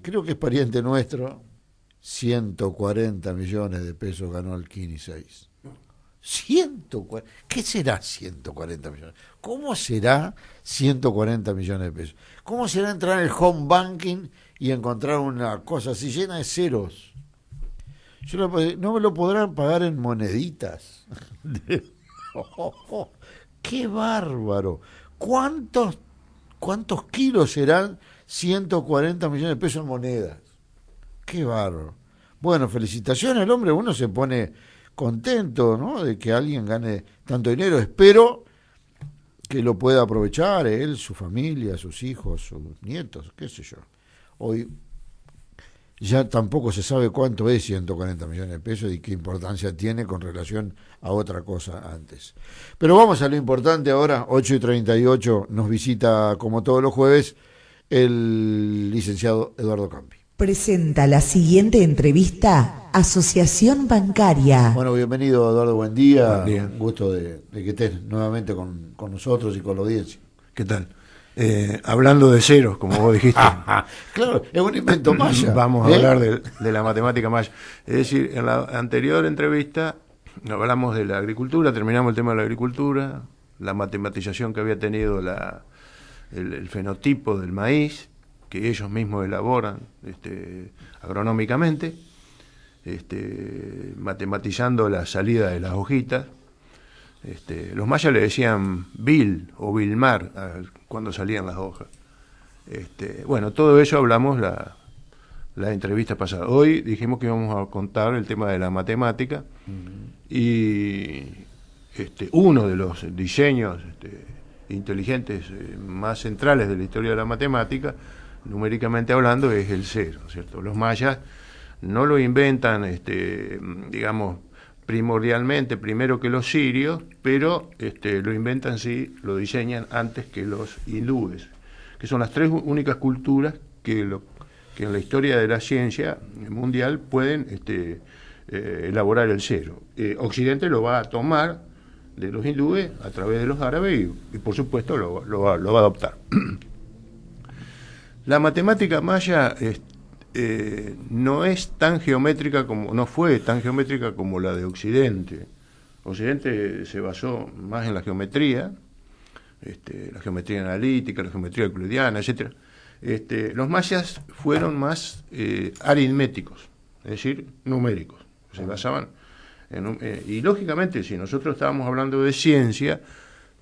creo que es pariente nuestro, 140 millones de pesos ganó el Kini 6. 140, ¿qué será 140 millones? ¿Cómo será 140 millones de pesos? ¿Cómo será entrar en el home banking y encontrar una cosa así llena de ceros? No me lo podrán pagar en moneditas. ¡Qué bárbaro! ¿Cuántos kilos serán 140 millones de pesos en monedas? ¡Qué bárbaro! Bueno, felicitaciones al hombre, uno se pone contento, ¿no?, de que alguien gane tanto dinero. Espero que lo pueda aprovechar él, su familia, sus hijos, sus nietos, qué sé yo. Hoy ya tampoco se sabe cuánto es 140 millones de pesos y qué importancia tiene con relación a otra cosa antes. Pero vamos a lo importante ahora. 8:38 nos visita, como todos los jueves, el licenciado Eduardo Campi. Presenta la siguiente entrevista Asociación Bancaria. Bueno, bienvenido, Eduardo, buen día. Buen día. Un gusto de que estés nuevamente con nosotros y con la audiencia. ¿Qué tal? Hablando de ceros, como vos dijiste. Claro, es un invento maya. Vamos a hablar de la matemática maya. Es decir, en la anterior entrevista hablamos de la agricultura, terminamos el tema de la agricultura, la matematización que había tenido el fenotipo del maíz, que ellos mismos elaboran agronómicamente, matematizando la salida de las hojitas. Los mayas le decían bil o bilmar cuando salían las hojas. Bueno, todo eso hablamos la entrevista pasada. Hoy dijimos que íbamos a contar el tema de la matemática y uno de los diseños inteligentes más centrales de la historia de la matemática, numéricamente hablando, es el cero, ¿cierto? Los mayas no lo inventan, digamos, primordialmente primero que los sirios, pero lo inventan, sí, lo diseñan antes que los hindúes, que son las tres únicas culturas que en la historia de la ciencia mundial pueden elaborar el cero. Occidente lo va a tomar de los hindúes a través de los árabes y por supuesto lo va a adoptar. La matemática maya no fue tan geométrica como la de Occidente. Occidente se basó más en la geometría analítica, la geometría euclidiana, etcétera. Los mayas fueron más aritméticos, es decir, numéricos. Se basaban y lógicamente, si nosotros estábamos hablando de ciencia,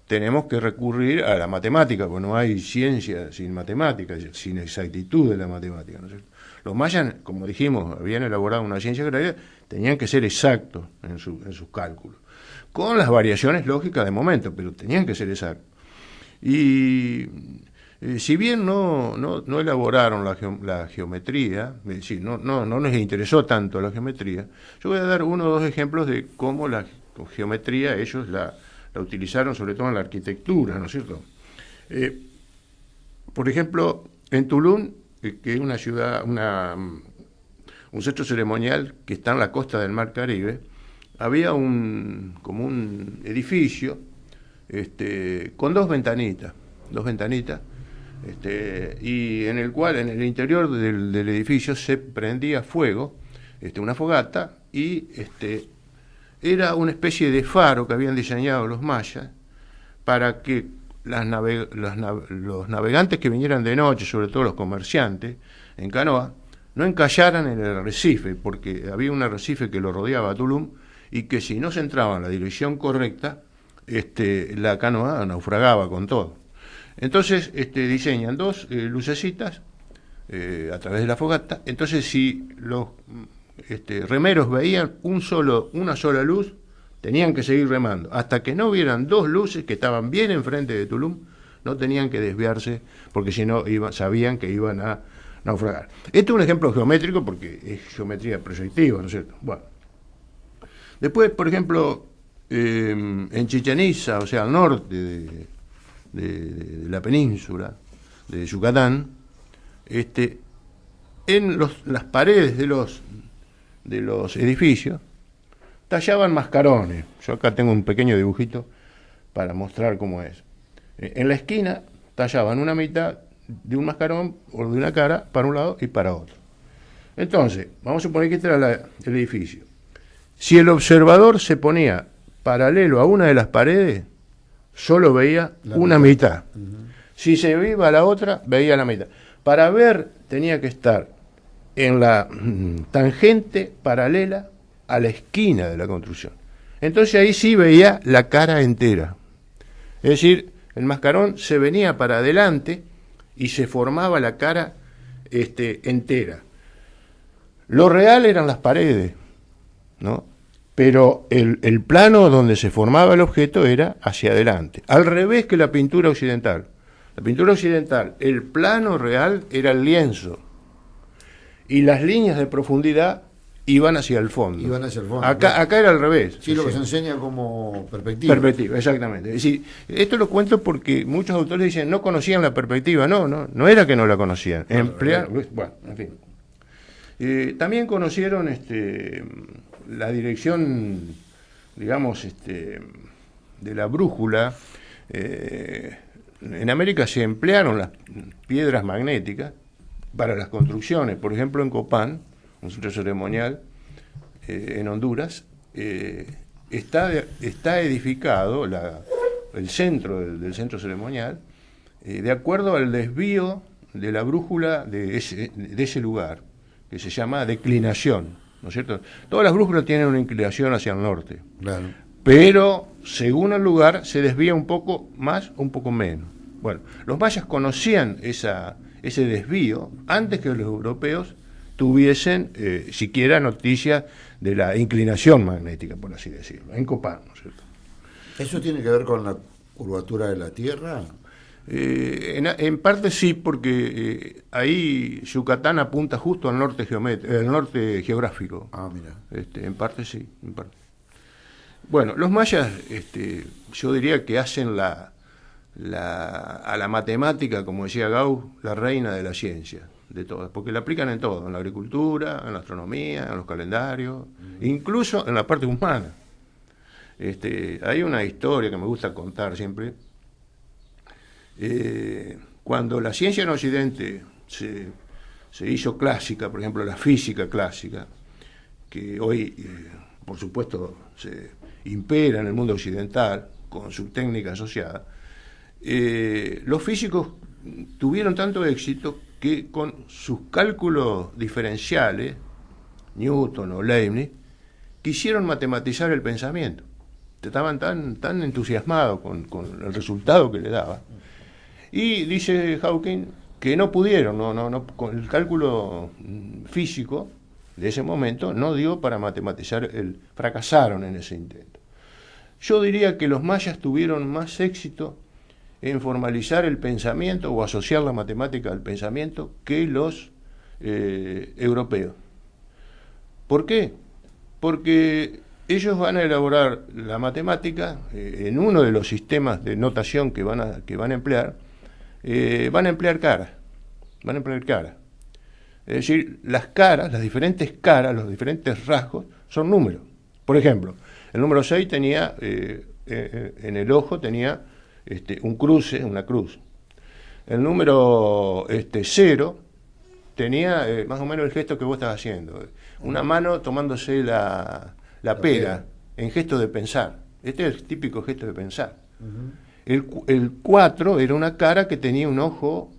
tenemos que recurrir a la matemática, porque no hay ciencia sin matemática, sin exactitud de la matemática, ¿no es cierto? Los mayas, como dijimos, habían elaborado una ciencia agraria, tenían que ser exactos en sus cálculos, con las variaciones lógicas de momento, pero tenían que ser exactos. Y si bien no elaboraron la geometría, es decir, no les interesó tanto la geometría, yo voy a dar uno o dos ejemplos de cómo la geometría ellos la utilizaron, sobre todo en la arquitectura, ¿no es cierto? Por ejemplo, en Tulum, que es una ciudad, un centro ceremonial que está en la costa del Mar Caribe, había como un edificio con dos ventanitas, y en el cual, en el interior del edificio, se prendía fuego, una fogata, y era una especie de faro que habían diseñado los mayas para que los navegantes que vinieran de noche, sobre todo los comerciantes en canoa, no encallaran en el arrecife, porque había un arrecife que lo rodeaba a Tulum y que si no se entraba en la dirección correcta, la canoa naufragaba con todo. Entonces diseñan dos lucecitas a través de la fogata. Entonces, si los remeros veían una sola luz, tenían que seguir remando. Hasta que no vieran dos luces que estaban bien enfrente de Tulum, no tenían que desviarse, porque si no sabían que iban a naufragar. Este es un ejemplo geométrico porque es geometría proyectiva, ¿no es cierto? Bueno. Después, por ejemplo, en Chichén Itzá, o sea, al norte de la península de Yucatán, en las paredes de los edificios tallaban mascarones. Yo acá tengo un pequeño dibujito para mostrar cómo es. En la esquina tallaban una mitad de un mascarón o de una cara para un lado y para otro. Entonces, vamos a suponer que este era el edificio. Si el observador se ponía paralelo a una de las paredes, solo veía una mitad. Si se iba a la otra, veía la mitad. Para ver, tenía que estar en la tangente paralela a la esquina de la construcción. Entonces ahí sí veía la cara entera. Es decir, el mascarón se venía para adelante y se formaba la cara entera. Lo real eran las paredes, ¿no? Pero el plano donde se formaba el objeto era hacia adelante, al revés que la pintura occidental. La pintura occidental, el plano real era el lienzo y las líneas de profundidad iban hacia el fondo. Iban hacia el fondo. Acá era al revés. Sí, lo que se enseña como perspectiva. Perspectiva, exactamente. Es decir, esto lo cuento porque muchos autores dicen no conocían la perspectiva. No era que no la conocían. Bueno, en fin. También conocieron la dirección, digamos, de la brújula. En América se emplearon las piedras magnéticas para las construcciones. Por ejemplo, en Copán, un centro ceremonial en Honduras, está edificado el centro del centro ceremonial de acuerdo al desvío de la brújula de ese lugar, que se llama declinación, ¿no es cierto? Todas las brújulas tienen una inclinación hacia el norte, claro, pero según el lugar se desvía un poco más o un poco menos. Bueno, los mayas conocían ese desvío antes que los europeos tuviesen siquiera noticia de la inclinación magnética, por así decirlo, en Copán, ¿no es cierto? ¿Eso tiene que ver con la curvatura de la Tierra? En parte sí, porque ahí Yucatán apunta justo al norte geográfico. Ah, mira. En parte sí, en parte. Bueno, los mayas, yo diría que hacen a la matemática, como decía Gauss, la reina de la ciencia, de todas, porque la aplican en todo, en la agricultura, en la astronomía, en los calendarios, incluso en la parte humana. Hay una historia que me gusta contar siempre. Cuando la ciencia en Occidente se hizo clásica, por ejemplo la física clásica, que hoy por supuesto se impera en el mundo occidental con su técnica asociada, los físicos tuvieron tanto éxito que con sus cálculos diferenciales, Newton o Leibniz, quisieron matematizar el pensamiento. Estaban tan entusiasmados con el resultado que le daba. Y dice Hawking que no pudieron, con el cálculo físico de ese momento no dio para matematizar, fracasaron en ese intento. Yo diría que los mayas tuvieron más éxito en formalizar el pensamiento o asociar la matemática al pensamiento que los europeos. ¿Por qué? Porque ellos van a elaborar la matemática en uno de los sistemas de notación que van a emplear. Van a emplear caras. Es decir, las caras, las diferentes caras, los diferentes rasgos, son números. Por ejemplo, el número 6 tenía, en el ojo tenía un cruce, una cruz. El número 0 tenía más o menos el gesto que vos estás haciendo. Una mano tomándose la pera, en gesto de pensar. Este es el típico gesto de pensar. El 4 era una cara que tenía un ojo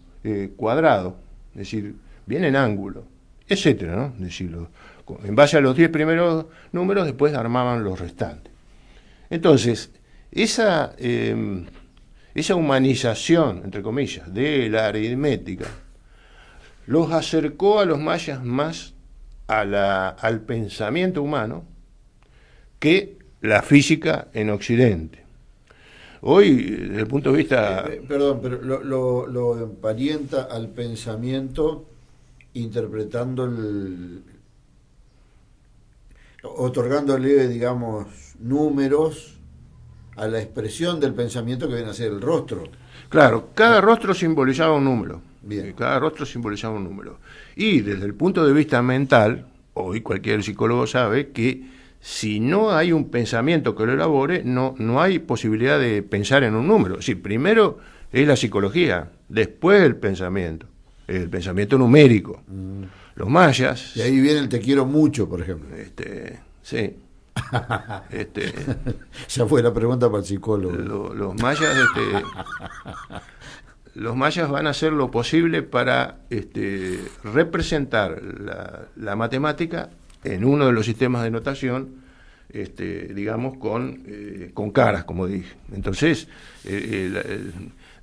cuadrado, es decir, bien en ángulo, etcétera, ¿no? Es decir, en base a los 10 primeros números, después armaban los restantes. Entonces, esa humanización, entre comillas, de la aritmética, los acercó a los mayas más al pensamiento humano que la física en Occidente. Hoy, desde el punto de vista... Perdón, pero lo emparenta al pensamiento interpretando otorgándole, digamos, números a la expresión del pensamiento que viene a ser el rostro. Claro, cada rostro simbolizaba un número. Bien. Cada rostro simbolizaba un número. Y desde el punto de vista mental, hoy cualquier psicólogo sabe que si no hay un pensamiento que lo elabore, no hay posibilidad de pensar en un número. Sí, primero es la psicología después el pensamiento numérico. Los mayas... Y ahí viene el te quiero mucho, por ejemplo. Sí. Ya fue la pregunta para el psicólogo. Los mayas... los mayas van a hacer lo posible para representar la matemática en uno de los sistemas de notación, digamos, con caras, como dije. Entonces,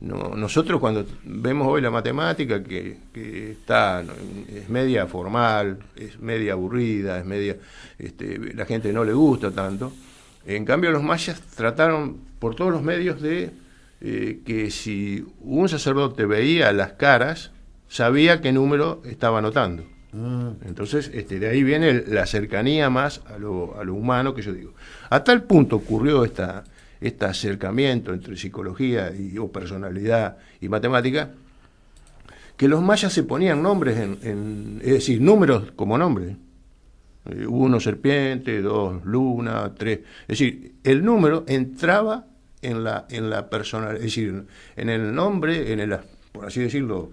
nosotros cuando vemos hoy la matemática, que es media formal, es media aburrida, es media, la gente no le gusta tanto. En cambio, los mayas trataron por todos los medios de que si un sacerdote veía las caras, sabía qué número estaba anotando. Entonces, de ahí viene la cercanía más a lo humano, que yo digo. A tal punto ocurrió este acercamiento entre psicología o personalidad y matemática, que los mayas se ponían nombres, es decir, números como nombres. 1 serpiente, 2 luna, 3. Es decir, el número entraba en la personalidad, es decir, en el nombre, por así decirlo,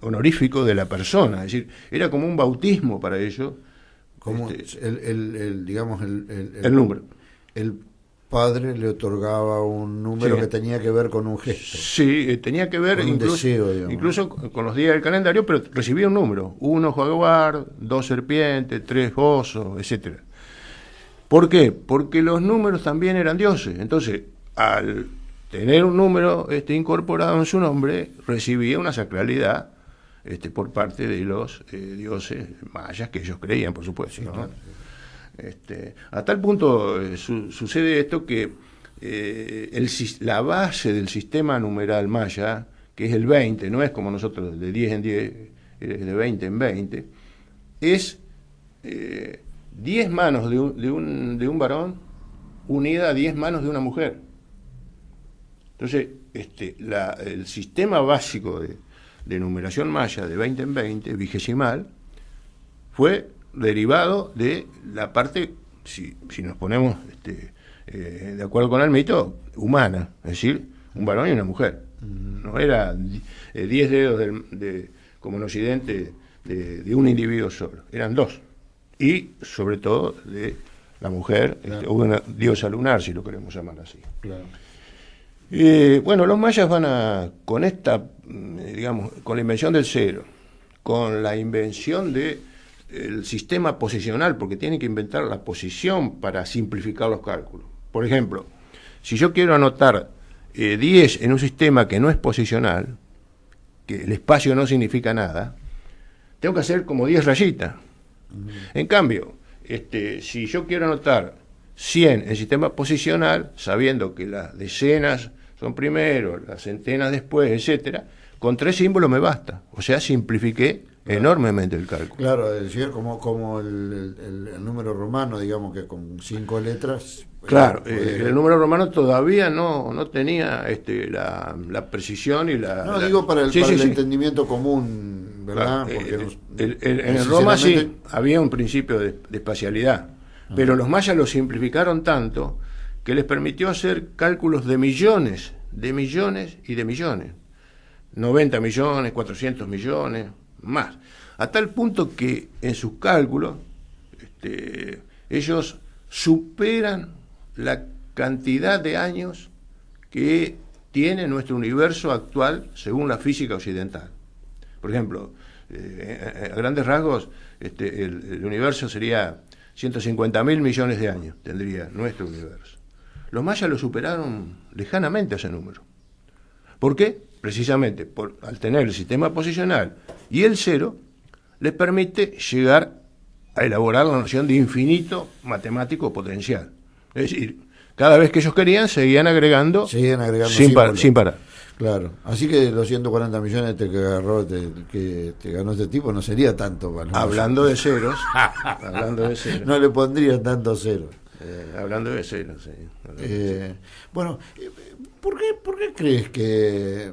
honorífico de la persona. Es decir, era como un bautismo para ellos. Como digamos, el número. El padre le otorgaba un número que tenía que ver con un gesto. Sí, tenía que ver incluso con los días del calendario, pero recibía un número: 1 jaguar, 2 serpientes, 3 osos, etcétera. ¿Por qué? Porque los números también eran dioses. Entonces, al tener un número incorporado en su nombre, recibía una sacralidad por parte de los dioses mayas, que ellos creían, por supuesto, ¿no? Claro. A tal punto sucede esto que la base del sistema numeral maya, que es el 20, no es como nosotros de 10 en 10, de 20 en 20, es 10 manos de un varón unida a 10 manos de una mujer. Entonces, el sistema básico de numeración maya de 20 en 20, vigesimal, fue derivado de la parte, si nos ponemos de acuerdo con el mito, humana, es decir, un varón y una mujer. No era 10 dedos como en Occidente de un individuo solo, eran 2. Y sobre todo de la mujer, claro, o una diosa lunar, si lo queremos llamar así. Claro. Bueno, los mayas van con esta, digamos, con la invención del cero, con la invención del sistema posicional, porque tienen que inventar la posición para simplificar los cálculos. Por ejemplo, si yo quiero anotar 10 en un sistema que no es posicional, que el espacio no significa nada, tengo que hacer como 10 rayitas. En cambio, si yo quiero anotar 100 en sistema posicional, sabiendo que las decenas son primero, las centenas después, etcétera, con 3 símbolos me basta. O sea, simplifiqué enormemente el cálculo. Claro, es decir, como el número romano, digamos que con 5 letras. Claro, el número romano todavía no tenía la precisión y la... No, digo para el entendimiento común, ¿verdad? Claro, en Roma sí había un principio de espacialidad, pero los mayas lo simplificaron tanto que les permitió hacer cálculos de millones y de millones. 90 millones, 400 millones, más. A tal punto que en sus cálculos ellos superan la cantidad de años que tiene nuestro universo actual según la física occidental. Por ejemplo, a grandes rasgos, el universo sería 150.000 millones de años, tendría nuestro universo. Los mayas lo superaron lejanamente ese número. ¿Por qué? Precisamente al tener el sistema posicional y el cero, les permite llegar a elaborar la noción de infinito matemático potencial. Es decir, cada vez que ellos querían, seguían agregando sin parar. Claro, así que los 140 millones que te ganó este tipo no sería tanto. Hablando de ceros. No le pondrían tanto cero. Hablando de ceros, sí. Bueno, ¿por qué crees que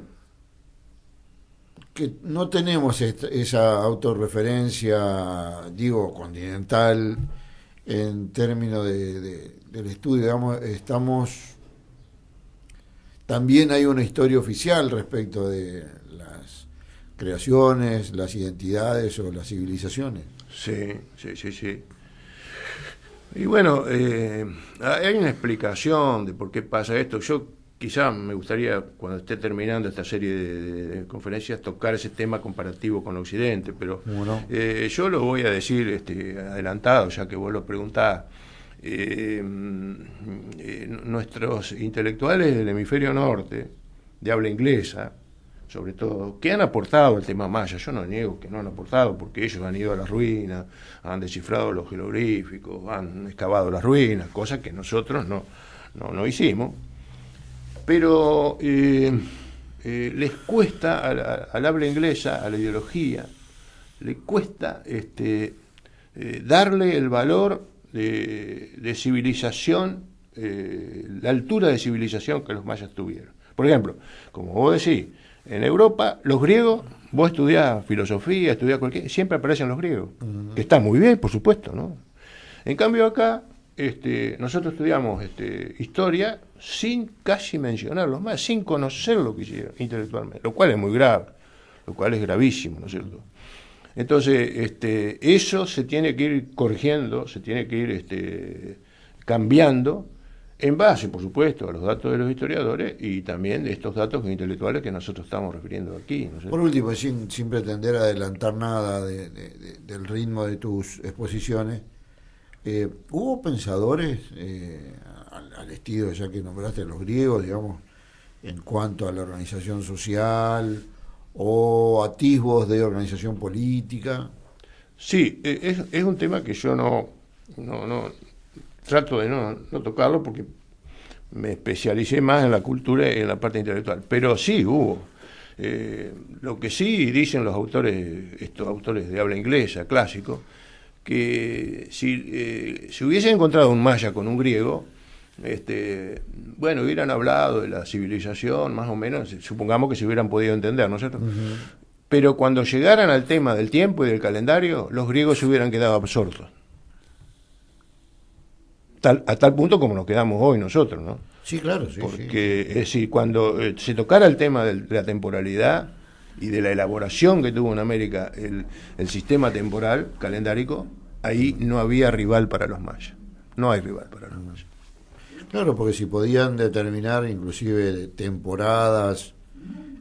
no tenemos esa autorreferencia, digo, continental, en términos del estudio? Digamos, estamos también hay una historia oficial respecto de las creaciones, las identidades o las civilizaciones. Sí, sí, sí, sí. Y bueno, hay una explicación de por qué pasa esto. Yo quizá me gustaría, cuando esté terminando esta serie de conferencias, tocar ese tema comparativo con Occidente, pero Bueno. yo lo voy a decir adelantado, ya que vos lo preguntás. Nuestros intelectuales del hemisferio norte, de habla inglesa, sobre todo, que han aportado al tema maya. Yo no niego que no han aportado, porque ellos han ido a las ruinas, han descifrado los jeroglíficos, han excavado las ruinas, cosas que nosotros no hicimos. Pero les cuesta al habla inglesa, a la ideología, le cuesta darle el valor de civilización, la altura de civilización que los mayas tuvieron. Por ejemplo, como vos decís, en Europa, los griegos, vos estudiás filosofía, estudiás cualquier, siempre aparecen los griegos, que está muy bien, por supuesto, ¿no? En cambio acá, nosotros estudiamos historia sin casi mencionarlos más, sin conocer lo que hicieron intelectualmente, lo cual es muy grave, lo cual es gravísimo, ¿no es cierto? Entonces, eso se tiene que ir corrigiendo, se tiene que ir cambiando, en base, por supuesto, a los datos de los historiadores y también de estos datos intelectuales que nosotros estamos refiriendo aquí, ¿no es cierto? Por último, sin pretender adelantar nada del ritmo de tus exposiciones, ¿hubo pensadores al estilo, ya que nombraste a los griegos, digamos, en cuanto a la organización social o atisbos de organización política? Sí, es un tema que yo no trato de no tocarlo, porque me especialicé más en la cultura y en la parte intelectual, pero sí hubo. Lo que sí dicen los autores, estos autores de habla inglesa, clásicos, que si hubiesen encontrado un maya con un griego, bueno, hubieran hablado de la civilización, más o menos, supongamos que se hubieran podido entender, ¿no es cierto? Uh-huh. Pero cuando llegaran al tema del tiempo y del calendario, los griegos se hubieran quedado absortos. A tal punto como nos quedamos hoy nosotros, ¿no? Sí, claro, sí. Porque, es decir, cuando se tocara el tema de la temporalidad y de la elaboración que tuvo en América el sistema temporal, calendárico, ahí no había rival para los mayas. No hay rival para los mayas. Claro, porque si podían determinar inclusive temporadas,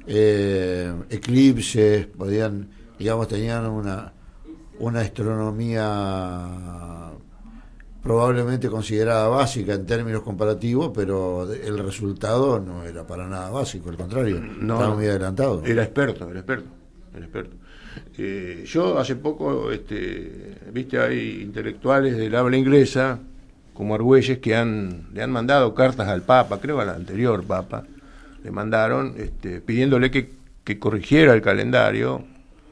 eclipses, podían, digamos, tenían una astronomía probablemente considerada básica en términos comparativos, pero el resultado no era para nada básico, al contrario, estaba muy adelantado. Era experto. Yo hace poco, viste, hay intelectuales del habla inglesa, como Argüelles, que le han mandado cartas al Papa, creo al anterior Papa, le mandaron pidiéndole que corrigiera el calendario,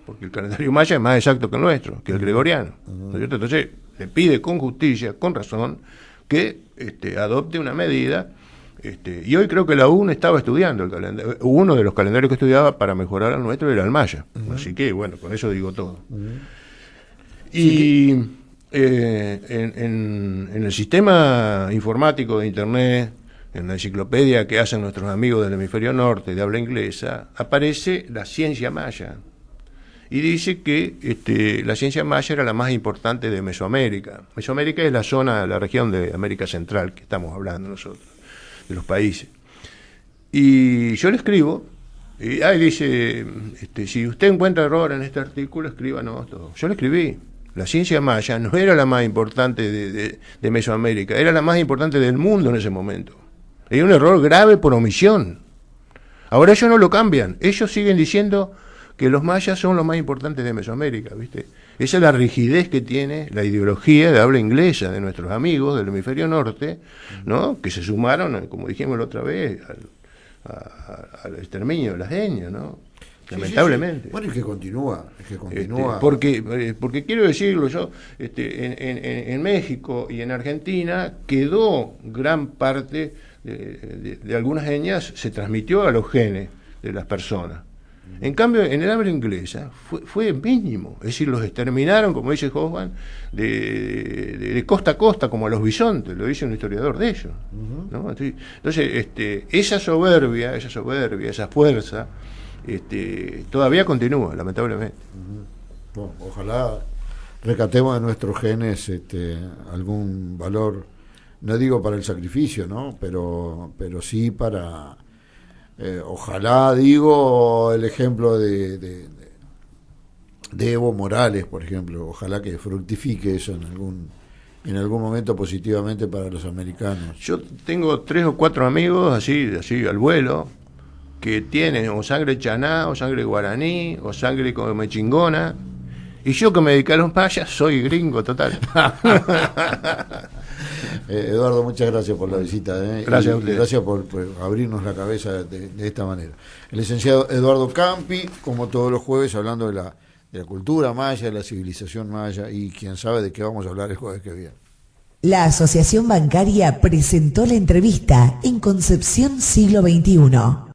porque el calendario maya es más exacto que el nuestro, que el gregoriano, ¿no es cierto? Entonces le pide con justicia, con razón, que adopte una medida, y hoy creo que la UNE estaba estudiando el calendario, uno de los calendarios que estudiaba para mejorar al nuestro era el maya, así que bueno, con eso digo todo. Y en el sistema informático de Internet, en la enciclopedia que hacen nuestros amigos del hemisferio norte de habla inglesa, aparece la ciencia maya. Y dice que la ciencia maya era la más importante de Mesoamérica. Mesoamérica es la región de América Central que estamos hablando nosotros, de los países. Y yo le escribo, y dice, si usted encuentra error en este artículo, escríbanos todo. Yo le escribí, la ciencia maya no era la más importante de Mesoamérica, era la más importante del mundo en ese momento. Era un error grave por omisión. Ahora ellos no lo cambian, ellos siguen diciendo que los mayas son los más importantes de Mesoamérica, ¿viste? Esa es la rigidez que tiene la ideología de habla inglesa de nuestros amigos del hemisferio norte, ¿no? Que se sumaron, como dijimos la otra vez, al exterminio de las etnias, ¿no? Lamentablemente. Sí. Bueno, es que continúa. Porque quiero decirlo yo, en México y en Argentina quedó gran parte de algunas etnias, se transmitió a los genes de las personas. En cambio, en el habla inglesa fue mínimo. Es decir, los exterminaron, como dice Hoffman, de costa a costa, como a los bisontes, lo dice un historiador de ellos. ¿No? Entonces, esa soberbia, esa fuerza, todavía continúa, lamentablemente. Bueno, ojalá recatemos de nuestros genes algún valor, no digo para el sacrificio, ¿no? Pero sí para... ojalá, digo, el ejemplo de Evo Morales, por ejemplo, ojalá que fructifique eso en algún momento positivamente para los americanos. Yo tengo 3 o 4 amigos así al vuelo, que tienen o sangre chaná, o sangre guaraní, o sangre comechingona, y yo que me dediqué a los mayas soy gringo total. Eduardo, muchas gracias por la visita. Gracias a usted. Gracias por abrirnos la cabeza de esta manera. El licenciado Eduardo Campi, como todos los jueves, hablando de la cultura maya, de la civilización maya, y quién sabe de qué vamos a hablar el jueves que viene. La Asociación Bancaria presentó la entrevista en Concepción Siglo XXI.